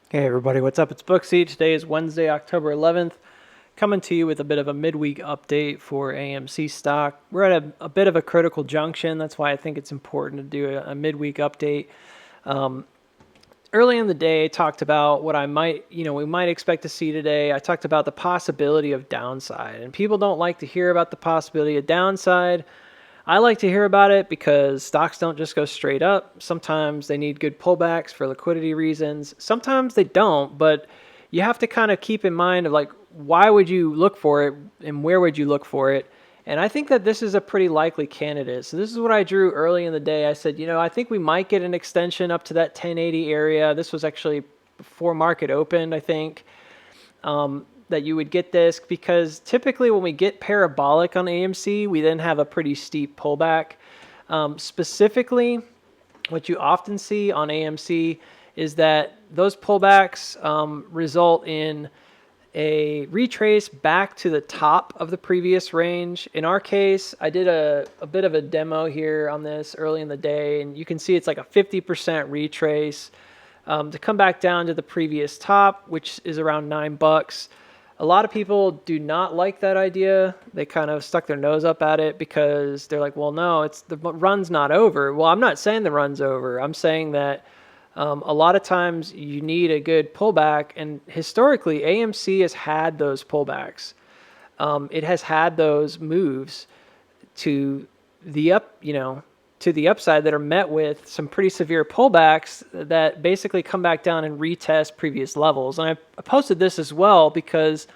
Hey everybody, what's up? It's Booksy. Today is Wednesday, October 11th. Coming to you with a bit of a midweek update for AMC stock. We're at a bit of a critical junction. That's why I think it's important to do a midweek update. Early in the day, I talked about what we might expect to see today. I talked about the possibility of downside, and people don't like to hear about the possibility of downside. I like to hear about it because stocks don't just go straight up. Sometimes they need good pullbacks for liquidity reasons. Sometimes they don't, but you have to kind of keep in mind of like why would you look for it and where would you look for it? And I think that this is a pretty likely candidate. So this is what I drew early in the day. I said, I think we might get an extension up to that 1080 area. This was actually before market opened, I think. That you would get this because typically when we get parabolic on AMC, we then have a pretty steep pullback. Specifically, what you often see on AMC is that those pullbacks result in a retrace back to the top of the previous range. In our case, I did a bit of a demo here on this early in the day, and you can see it's like a 50% retrace to come back down to the previous top, which is around $9. A lot of people do not like that idea. They kind of stuck their nose up at it because they're like, well, no, it's the run's not over. Well, I'm not saying the run's over. I'm saying that a lot of times you need a good pullback, and historically AMC has had those pullbacks. It has had those moves to the to the upside that are met with some pretty severe pullbacks that basically come back down and retest previous levels. And I posted this as well because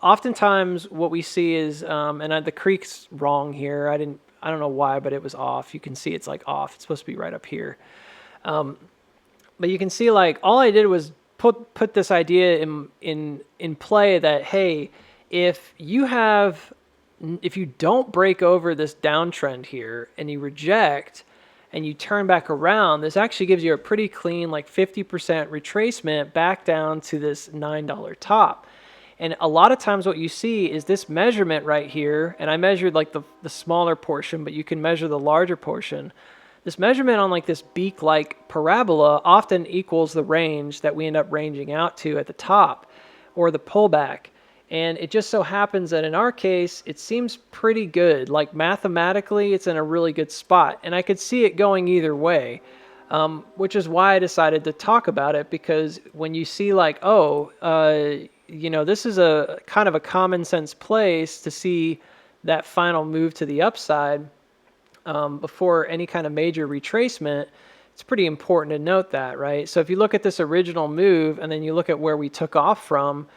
oftentimes what we see is, the creek's wrong here. I don't know why, but it was off. You can see it's like off. It's supposed to be right up here. But you can see like all I did was put this idea in play that, hey, if you don't break over this downtrend here and you reject and you turn back around, this actually gives you a pretty clean like 50% retracement back down to this $9 top. And a lot of times what you see is this measurement right here, and I measured like the smaller portion, but you can measure the larger portion. This measurement on like this beak-like parabola often equals the range that we end up ranging out to at the top or the pullback. And it just so happens that in our case, it seems pretty good. Like mathematically, it's in a really good spot. And I could see it going either way, which is why I decided to talk about it. Because when you see like, this is a kind of a common sense place to see that final move to the upside before any kind of major retracement, it's pretty important to note that, right? So if you look at this original move and then you look at where we took off from,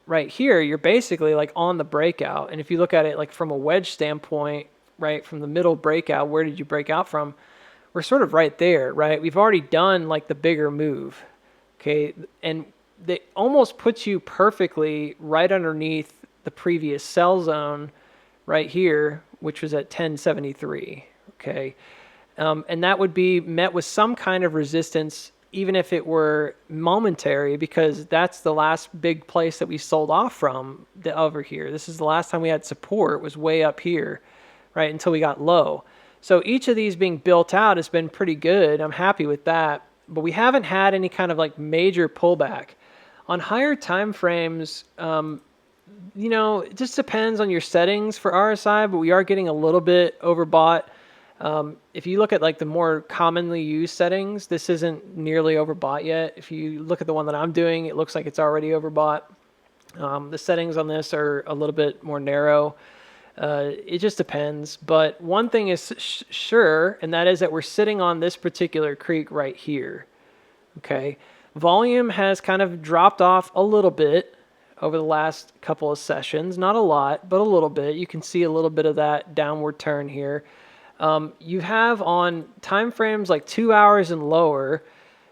right here, you're basically like on the breakout. And if you look at it like from a wedge standpoint, right, from the middle breakout, where did you break out from? We're sort of right there, right? We've already done like the bigger move, okay? And they almost puts you perfectly right underneath the previous sell zone right here, which was at 1073, okay? And that would be met with some kind of resistance even if it were momentary, because that's the last big place that we sold off from over here. This is the last time we had support, was way up here, right, until we got low. So each of these being built out has been pretty good. I'm happy with that, but we haven't had any kind of like major pullback. On higher time frames, it just depends on your settings for RSI, but we are getting a little bit overbought. If you look at like the more commonly used settings, this isn't nearly overbought yet. If you look at the one that I'm doing, it looks like it's already overbought. The settings on this are a little bit more narrow. It just depends. But one thing is sure, and that is that we're sitting on this particular creek right here. Okay. Volume has kind of dropped off a little bit over the last couple of sessions. Not a lot, but a little bit. You can see a little bit of that downward turn here. You have on time frames like 2 hours and lower,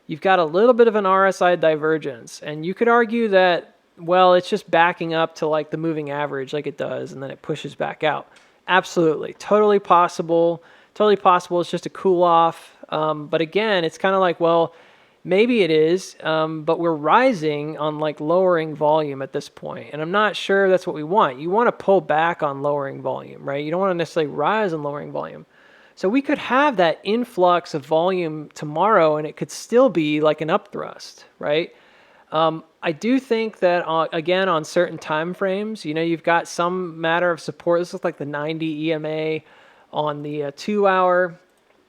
you've got a little bit of an RSI divergence. And you could argue that, well, it's just backing up to like the moving average like it does, and then it pushes back out. Absolutely. Totally possible. Totally possible. It's just a cool off. But again, it's kind of like, well, maybe it is, but we're rising on like lowering volume at this point. And I'm not sure that's what we want. You want to pull back on lowering volume, right? You don't want to necessarily rise on lowering volume. So we could have that influx of volume tomorrow and it could still be like an upthrust, right? I do think that again on certain time frames, you've got some matter of support. This looks like the 90 EMA on the 2 hour.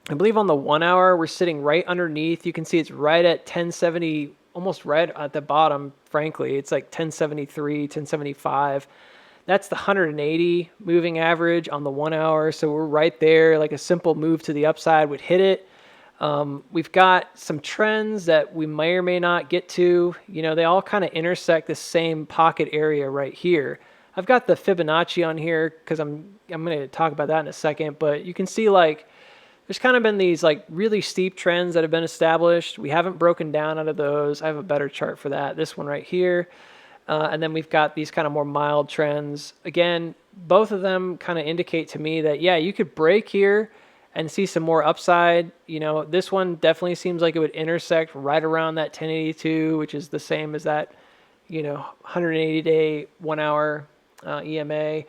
I believe on the 1 hour we're sitting right underneath. You can see it's right at 1070, almost right at the bottom. Frankly, it's like 1073, 1075. That's the 180 moving average on the 1 hour. So we're right there. Like a simple move to the upside would hit it. We've got some trends that we may or may not get to. They all kind of intersect the same pocket area right here. I've got the Fibonacci on here because I'm going to talk about that in a second. But you can see like there's kind of been these like really steep trends that have been established. We haven't broken down out of those. I have a better chart for that. This one right here. And then we've got these kind of more mild trends. Again, both of them kind of indicate to me that, yeah, you could break here and see some more upside. This one definitely seems like it would intersect right around that 1082, which is the same as that, 180-day 1 hour EMA.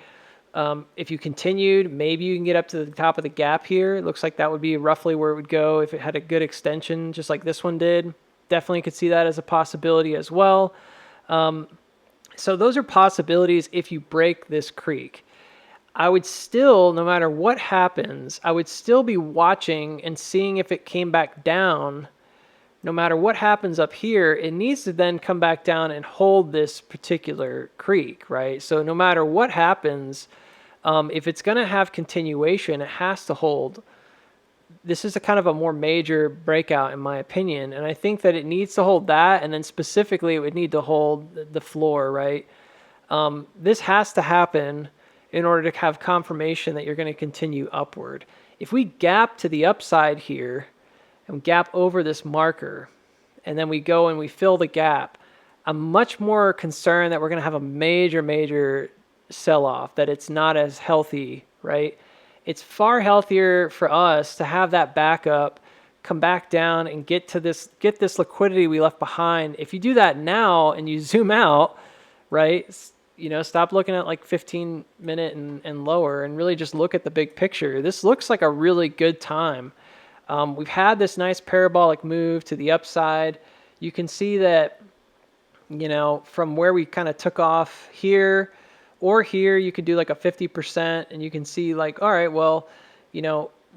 If you continued, maybe you can get up to the top of the gap here. It looks like that would be roughly where it would go if it had a good extension, just like this one did. Definitely could see that as a possibility as well. So those are possibilities if you break this creek. I would still, no matter what happens, I would still be watching and seeing if it came back down. No matter what happens up here, it needs to then come back down and hold this particular creek, right? So no matter what happens, if it's going to have continuation, it has to hold. This is a kind of a more major breakout in my opinion, and I think that it needs to hold that, and then specifically it would need to hold the floor, right? This has to happen in order to have confirmation that you're going to continue upward. If we gap to the upside here and gap over this marker, and then we go and we fill the gap, I'm much more concerned that we're going to have a major sell-off, that it's not as healthy, right? It's far healthier for us to have that backup, come back down and get this liquidity we left behind. If you do that now and you zoom out, right, stop looking at like 15-minute and lower and really just look at the big picture. This looks like a really good time. We've had this nice parabolic move to the upside. You can see that, from where we kind of took off here or here, you could do like a 50% and you can see like, all right, well,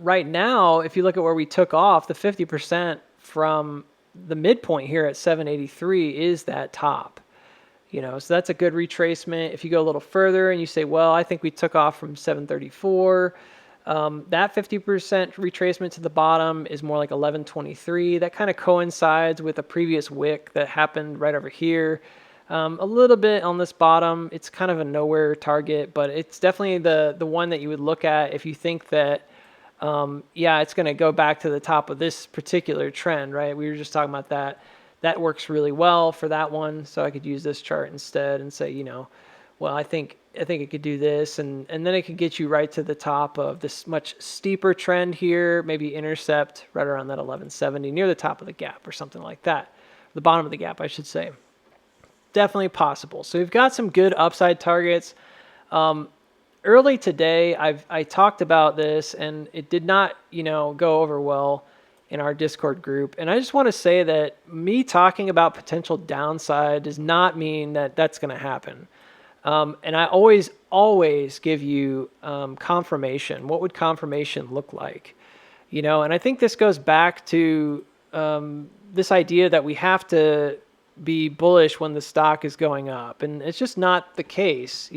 right now, if you look at where we took off, the 50% from the midpoint here at 783 is that top. So that's a good retracement. If you go a little further and you say, well, I think we took off from 734, that 50% retracement to the bottom is more like 1123. That kind of coincides with a previous wick that happened right over here. A little bit on this bottom. It's kind of a nowhere target, but it's definitely the one that you would look at if you think that, it's going to go back to the top of this particular trend, right? We were just talking about that. That works really well for that one. So I could use this chart instead and say, well, I think it could do this, and then it could get you right to the top of this much steeper trend here, maybe intercept right around that 1170 near the top of the gap or something like that. The bottom of the gap, I should say. Definitely possible. So we've got some good upside targets. Early today, I talked about this, and it did not, go over well in our Discord group. And I just want to say that me talking about potential downside does not mean that that's going to happen. And I always give you confirmation. What would confirmation look like? And I think this goes back to this idea that we have to be bullish when the stock is going up. And it's just not the case,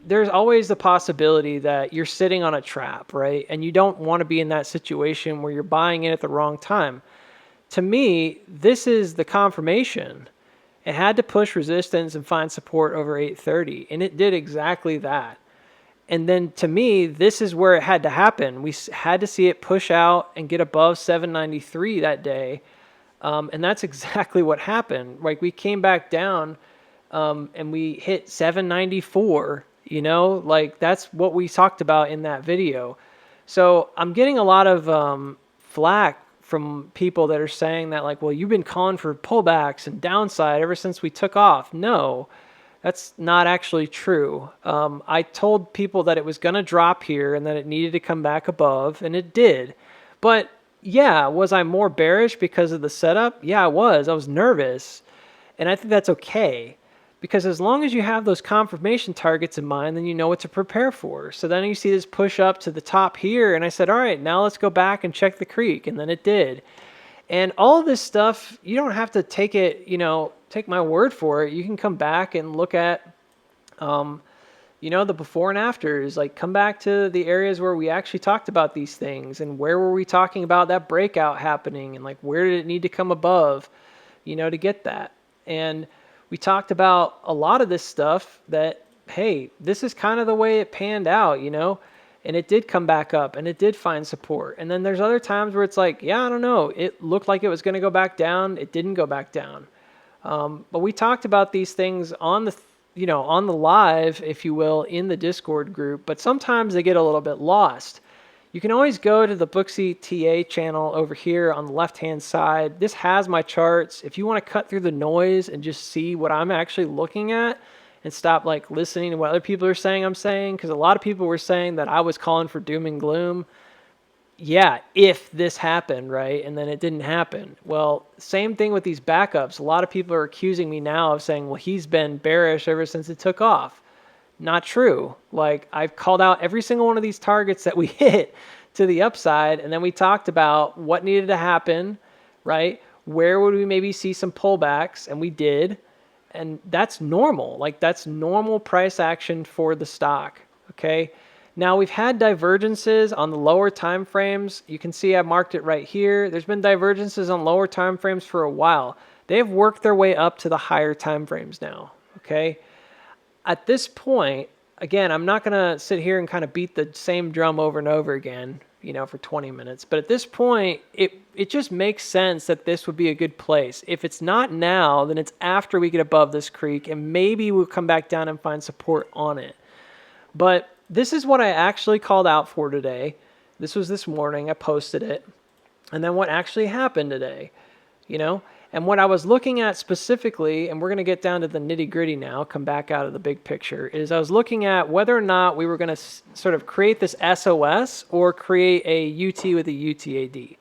There's always the possibility that you're sitting on a trap, right? And you don't want to be in that situation where you're buying in at the wrong time. To me, this is the confirmation. It had to push resistance and find support over 830, and it did exactly that. And then to me, this is where it had to happen. We had to see it push out and get above 793 that day, and that's exactly what happened. Like we came back down and we hit 794, like that's what we talked about in that video. So I'm getting a lot of flack from people that are saying that like, well, you've been calling for pullbacks and downside ever since we took off. No, That's not actually true. I told people that it was going to drop here and that it needed to come back above, and it did. But yeah, was I more bearish because of the setup? Yeah, I was. I was nervous. And I think that's okay. Because as long as you have those confirmation targets in mind, then you know what to prepare for. So then you see this push up to the top here, and I said, all right, now let's go back and check the creek. And then it did. And all of this stuff, you don't have to take it, take my word for it. You can come back and look at, the before and afters. Like, come back to the areas where we actually talked about these things and where were we talking about that breakout happening and like where did it need to come above, to get that. And we talked about a lot of this stuff that, hey, this is kind of the way it panned out, and it did come back up and it did find support. And then there's other times where it's like, yeah, I don't know. It looked like it was going to go back down. It didn't go back down. But we talked about these things on the live, if you will, in the Discord group, but sometimes they get a little bit lost. You can always go to the Booksy TA channel over here on the left-hand side. This has my charts. If you want to cut through the noise and just see what I'm actually looking at and stop like listening to what other people are saying I'm saying, because a lot of people were saying that I was calling for doom and gloom. Yeah, if this happened, right? And then it didn't happen. Well, same thing with these backups. A lot of people are accusing me now of saying, well, he's been bearish ever since it took off. Not true. Like, I've called out every single one of these targets that we hit to the upside, and then we talked about what needed to happen, right? Where would we maybe see some pullbacks, and we did. And that's normal. Like, that's normal price action for the stock, okay? Now, we've had divergences on the lower time frames. You can see I marked it right here. There's been divergences on lower time frames for a while. They've worked their way up to the higher time frames now, okay? At this point, again, I'm not going to sit here and kind of beat the same drum over and over again, for 20 minutes. But at this point, it just makes sense that this would be a good place. If it's not now, then it's after we get above this creek, and maybe we'll come back down and find support on it. But this is what I actually called out for today. This was this morning. I posted it. And then what actually happened today, And what I was looking at specifically, and we're going to get down to the nitty gritty now, come back out of the big picture, is I was looking at whether or not we were going to sort of create this SOS or create a UT with a UTAD.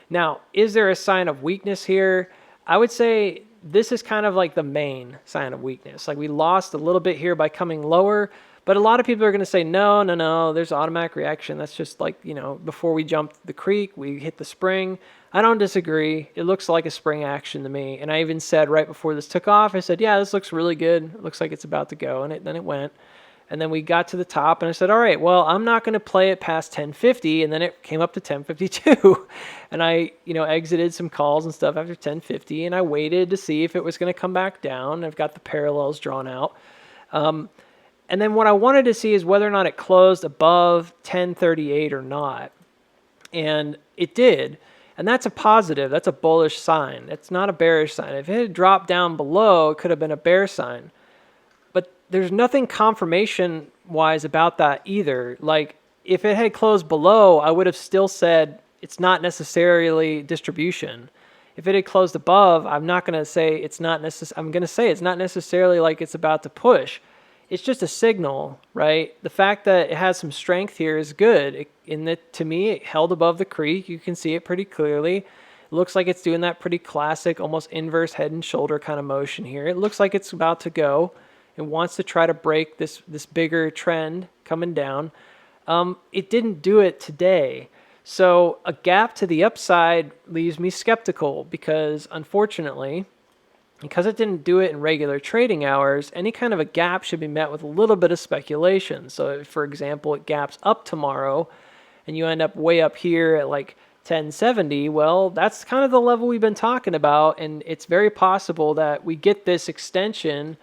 Now, is there a sign of weakness here? I would say this is kind of like the main sign of weakness. Like, we lost a little bit here by coming lower, but a lot of people are going to say, no, there's automatic reaction. That's just like, before we jumped the creek, we hit the spring. I don't disagree. It looks like a spring action to me. And I even said right before this took off, I said, yeah, this looks really good. It looks like it's about to go. And then it went. And then we got to the top and I said, all right, well, I'm not going to play it past 1050. And then it came up to 1052. And I, exited some calls and stuff after 1050. And I waited to see if it was going to come back down. I've got the parallels drawn out. And then what I wanted to see is whether or not it closed above 1038 or not. And it did. And that's a positive. That's a bullish sign. It's not a bearish sign. If it had dropped down below, it could have been a bear sign. But there's nothing confirmation-wise about that either. Like, if it had closed below, I would have still said it's not necessarily distribution. If it had closed above, I'm not going to say it's not I'm going to say it's not necessarily like it's about to push. It's just a signal, right? The fact that it has some strength here is good. To me, it held above the creek. You can see it pretty clearly. It looks like it's doing that pretty classic, almost inverse head and shoulder kind of motion here. It looks like it's about to go. It wants to try to break this bigger trend coming down. It didn't do it today. So a gap to the upside leaves me skeptical because, unfortunately, because it didn't do it in regular trading hours, any kind of a gap should be met with a little bit of speculation. So if, for example, it gaps up tomorrow and you end up way up here at like 1070, well, that's kind of the level we've been talking about. And it's very possible that we get this extension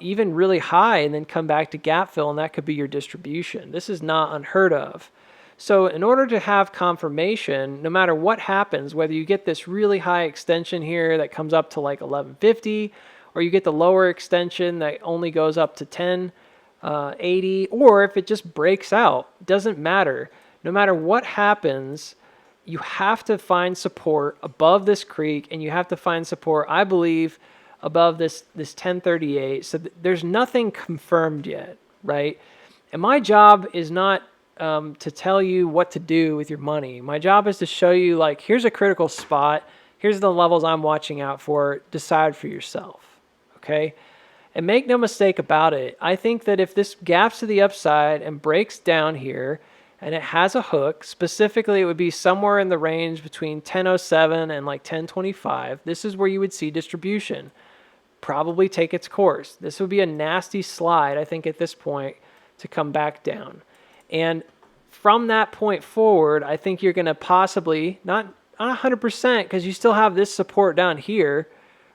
even really high and then come back to gap fill, and that could be your distribution. This is not unheard of. So in order to have confirmation, no matter what happens, whether you get this really high extension here that comes up to like 1150, or you get the lower extension that only goes up to 1080, or if it just breaks out, doesn't matter. No matter what happens, you have to find support above this creek, and you have to find support, I believe, above this 1038. So there's nothing confirmed yet, right? And my job is not to tell you what to do with your money. My job is to show you, like, here's a critical spot. Here's the levels I'm watching out for. Decide for yourself, okay? And make no mistake about it. I think that if this gaps to the upside and breaks down here and it has a hook, specifically it would be somewhere in the range between 1007 and like 1025. This is where you would see distribution probably take its course. This would be a nasty slide, I think, at this point to come back down. And from that point forward, I think you're going to possibly, not 100%, because you still have this support down here,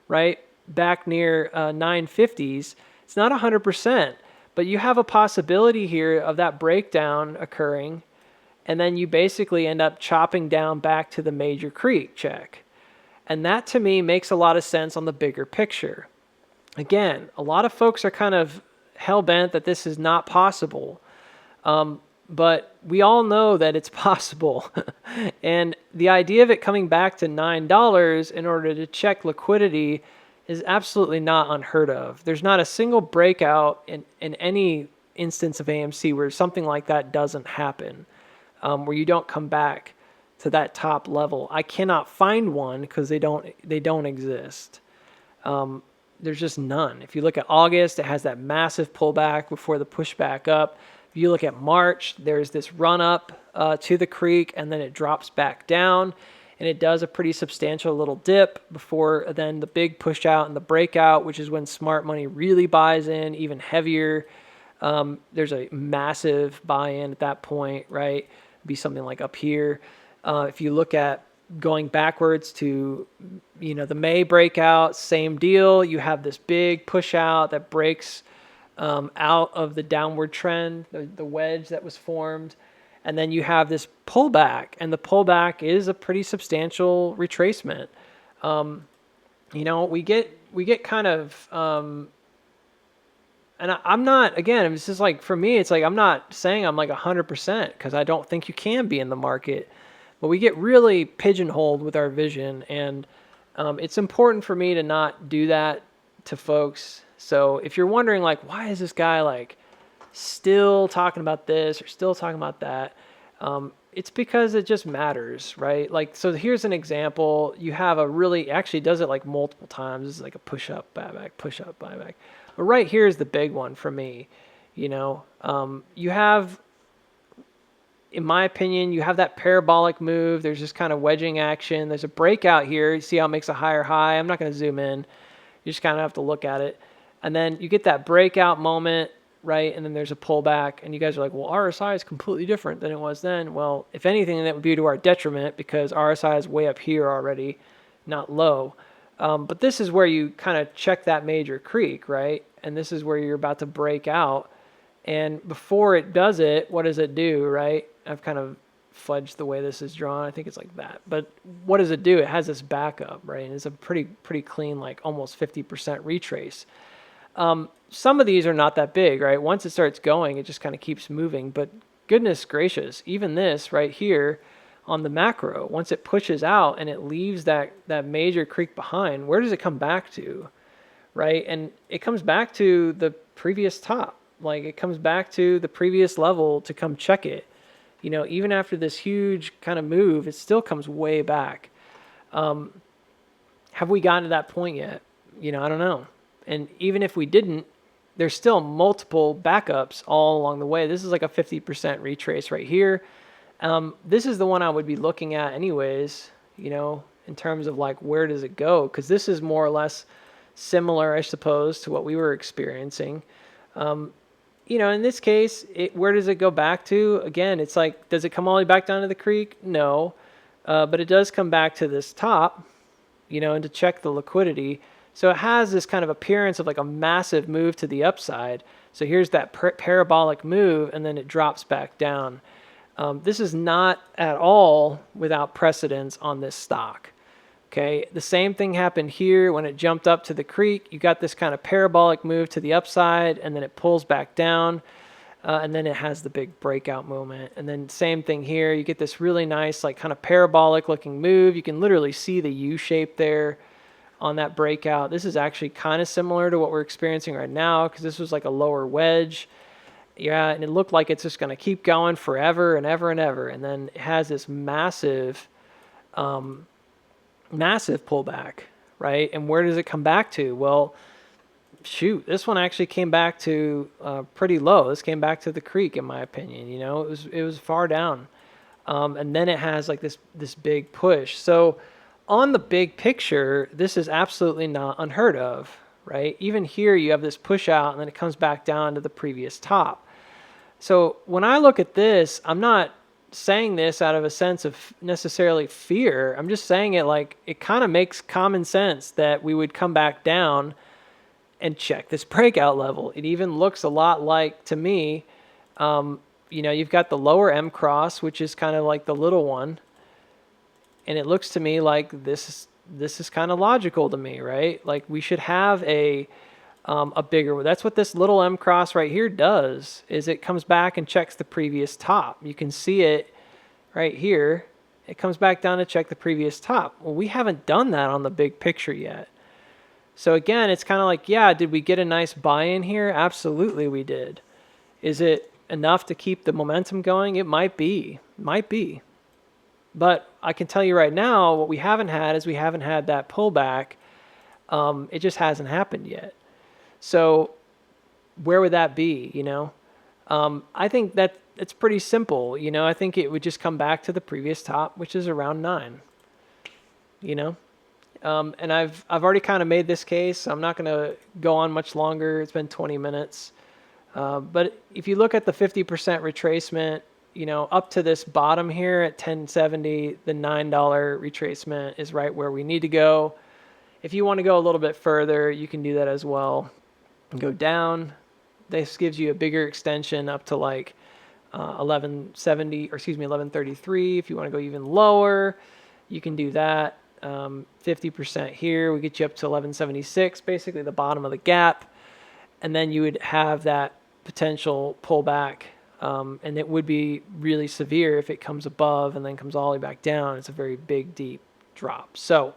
right, back near 950s. It's not 100%, but you have a possibility here of that breakdown occurring, and then you basically end up chopping down back to the major creek check. And that, to me, makes a lot of sense on the bigger picture. Again, a lot of folks are kind of hell-bent that this is not possible. But we all know that it's possible. And the idea of it coming back to $9 in order to check liquidity is absolutely not unheard of. There's not a single breakout in any instance of AMC where something like that doesn't happen, where you don't come back to that top level. I cannot find one because they don't exist. There's just none. If you look at August, it has that massive pullback before the pushback up. If you look at March, there's this run up to the creek, and then it drops back down, and it does a pretty substantial little dip before then the big push out and the breakout, which is when smart money really buys in even heavier. There's a massive buy-in at that point, right? It'd be something like up here. If you look at going backwards to, the May breakout, same deal. You have this big push out that breaks out of the downward trend, the wedge that was formed. And then you have this pullback, and the pullback is a pretty substantial retracement. We get kind of, and I'm not, again, it's just like, for me, it's like, I'm not saying I'm like 100% because I don't think you can be in the market, but we get really pigeonholed with our vision. And it's important for me to not do that to folks. So if you're wondering, like, why is this guy like still talking about this or still talking about that? It's because it just matters, right? Like, so here's an example. You have actually does it like multiple times. This is like a push up, buyback, push up, buyback. But right here is the big one for me. You have, in my opinion, you have that parabolic move. There's this kind of wedging action. There's a breakout here. You see how it makes a higher high. I'm not going to zoom in. You just kind of have to look at it. And then you get that breakout moment, right? And then there's a pullback. And you guys are like, well, RSI is completely different than it was then. Well, if anything, that would be to our detriment because RSI is way up here already, not low. But this is where you kind of check that major creek, right? And this is where you're about to break out. And before it does it, what does it do, right? I've kind of fudged the way this is drawn. I think it's like that. But what does it do? It has this backup, right? And it's a pretty clean, like almost 50% retrace. Some of these are not that big, right? Once it starts going, it just kind of keeps moving. But goodness gracious, even this right here on the macro, once it pushes out and it leaves that major creek behind, where does it come back to, right? And it comes back to the previous top. Like, it comes back to the previous level to come check it. Even after this huge kind of move, it still comes way back. Have we gotten to that point yet? I don't know. And even if we didn't, there's still multiple backups all along the way. This is like a 50% retrace right here. This is the one I would be looking at anyways, in terms of like, where does it go? Because this is more or less similar, I suppose, to what we were experiencing. In this case, where does it go back to? Again, it's like, does it come all the way back down to the creek? No. But it does come back to this top, and to check the liquidity. So it has this kind of appearance of like a massive move to the upside. So here's that parabolic move, and then it drops back down. This is not at all without precedence on this stock. Okay, the same thing happened here when it jumped up to the creek. You got this kind of parabolic move to the upside, and then it pulls back down, and then it has the big breakout moment. And then same thing here. You get this really nice, like kind of parabolic looking move. You can literally see the U shape there. on that breakout. This is actually kind of similar to what we're experiencing right now, because this was like a lower wedge. Yeah, and it looked like it's just going to keep going forever and ever and ever. And then it has this massive pullback, right? And where does it come back to? Well, shoot, this one actually came back to pretty low. This came back to the creek, in my opinion. It was far down, and then it has like this big push. So on the big picture, this is absolutely not unheard of, right? Even here, you have this push out, and then it comes back down to the previous top. So when I look at this, I'm not saying this out of a sense of necessarily fear. I'm just saying it like it kind of makes common sense that we would come back down and check this breakout level. It even looks a lot like, to me, you've got the lower M cross, which is kind of like the little one. And it looks to me like this is kind of logical to me, right? Like we should have a bigger. That's what this little M cross right here does, is it comes back and checks the previous top. You can see it right here. It comes back down to check the previous top. Well, we haven't done that on the big picture yet. So again, it's kind of like, yeah, did we get a nice buy-in here? Absolutely we did. Is it enough to keep the momentum going? It might be. But I can tell you right now, what we haven't had is we haven't had that pullback. It just hasn't happened yet. So where would that be, I think that it's pretty simple. I think it would just come back to the previous top, which is around 9, and I've already kind of made this case. So I'm not going to go on much longer. It's been 20 minutes. But if you look at the 50% retracement, up to this bottom here at 1070, the $9 retracement is right where we need to go. If you want to go a little bit further, you can do that as well and go down. This gives you a bigger extension up to like 1133. If you want to go even lower, you can do that. 50% here will get you up to 1176, basically the bottom of the gap. And then you would have that potential pullback. And it would be really severe if it comes above and then comes all the way back down. It's a very big, deep drop. So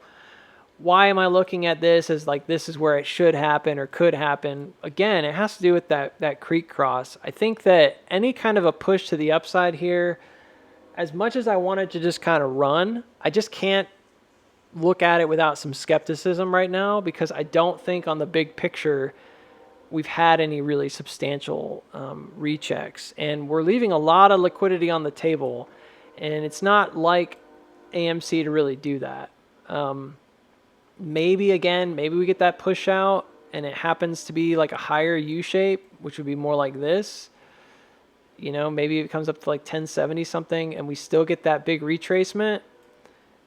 why am I looking at this as like this is where it should happen or could happen? Again, it has to do with that creek cross. I think that any kind of a push to the upside here, as much as I wanted to just kind of run, I just can't look at it without some skepticism right now, because I don't think on the big picture we've had any really substantial rechecks, and we're leaving a lot of liquidity on the table, and it's not like AMC to really do that. Maybe we get that push out and it happens to be like a higher U shape, which would be more like this. Maybe it comes up to like 1070 something and we still get that big retracement.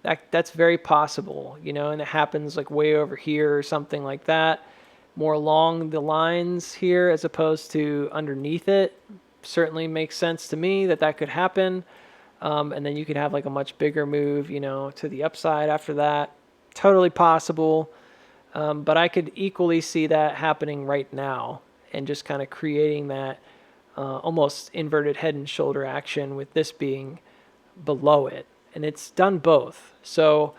That's very possible, and it happens like way over here or something like that, more along the lines here as opposed to underneath it. Certainly makes sense to me that could happen. And then you could have like a much bigger move, to the upside after that. Totally possible. But I could equally see that happening right now and just kind of creating that almost inverted head and shoulder action with this being below it. And it's done both. So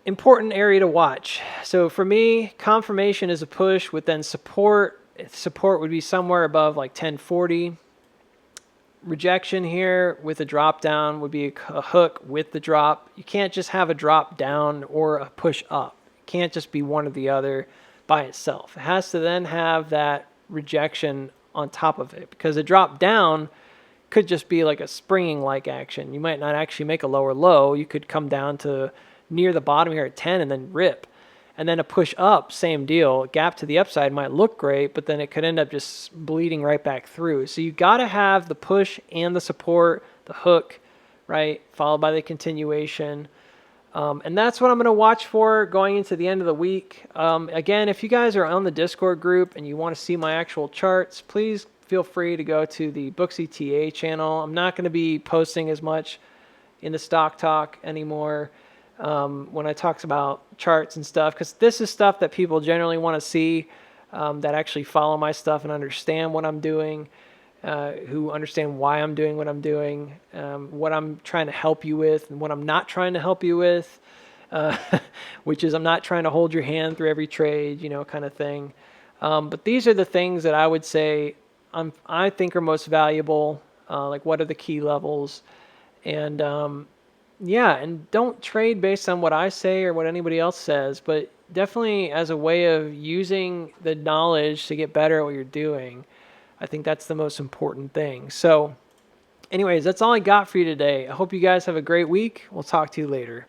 important area to watch. So for me, confirmation is a push with then support. Support would be somewhere above like 1040. Rejection here with a drop down would be a hook with the drop. You can't just have a drop down or a push up. It can't just be one or the other by itself. It has to then have that rejection on top of it, because a drop down could just be like a springing like action. You might not actually make a lower low. You could come down to near the bottom here at 10 and then rip. And then a push up, same deal. Gap to the upside might look great, but then it could end up just bleeding right back through. So you got to have the push and the support, the hook, right, followed by the continuation. And that's what I'm going to watch for going into the end of the week. Again, if you guys are on the Discord group and you want to see my actual charts, please feel free to go to the Booksy TA channel. I'm not going to be posting as much in the stock talk anymore. When I talk about charts and stuff, because this is stuff that people generally want to see, that actually follow my stuff and understand what I'm doing, who understand why I'm doing what I'm doing, what I'm trying to help you with and what I'm not trying to help you with. uh, which is I'm not trying to hold your hand through every trade, kind of thing. But these are the things that I would say I think are most valuable. Like what are the key levels? And yeah, and don't trade based on what I say or what anybody else says, but definitely as a way of using the knowledge to get better at what you're doing. I think that's the most important thing. So anyways, that's all I got for you today. I hope you guys have a great week. We'll talk to you later.